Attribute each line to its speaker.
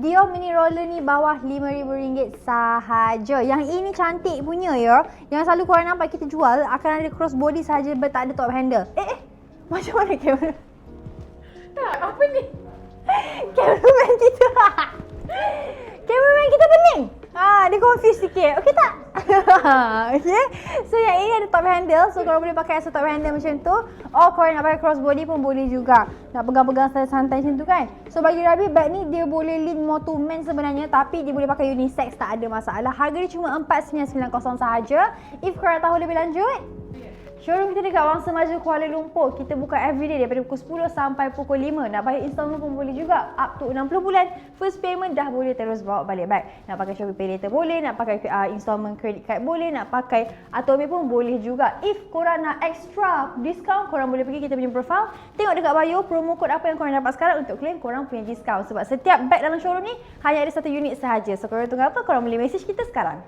Speaker 1: Dior Mini Roller ni bawah RM5,000 sahaja. Yang ini cantik punya ya. Yang selalu korang nampak kita jual akan ada crossbody sahaja, tak ada top handle. Macam mana kamera?
Speaker 2: Tak, apa ni?
Speaker 1: Cameraman kita. Cameraman kita pening. Dia confused sikit. Okey tak? Okay. So yang ini ada top handle. So korang boleh pakai asal top handle macam tu. Korang nak pakai crossbody pun boleh juga. Nak pegang-pegang santai-santai macam tu kan. So bagi Rabi, bag ni dia boleh lean more to men sebenarnya. Tapi dia boleh pakai unisex, tak ada masalah. Harga dia cuma RM4,990 sahaja. If korang tahu lebih lanjut, showroom kita dekat Wangsa Maju, Kuala Lumpur. Kita buka everyday daripada pukul 10 sampai pukul 5. Nak bayar installment pun boleh juga. Up to 60 bulan. First payment dah boleh terus bawa balik bag. Nak pakai Shopee Pay Later boleh. Nak pakai installment credit card boleh. Nak pakai Atome pun boleh juga. If korang nak extra discount, korang boleh pergi kita punya profile. Tengok dekat bio promo code apa yang korang dapat sekarang untuk claim korang punya discount. Sebab setiap bag dalam showroom ni hanya ada satu unit sahaja. So korang tunggu apa? Korang boleh message kita sekarang.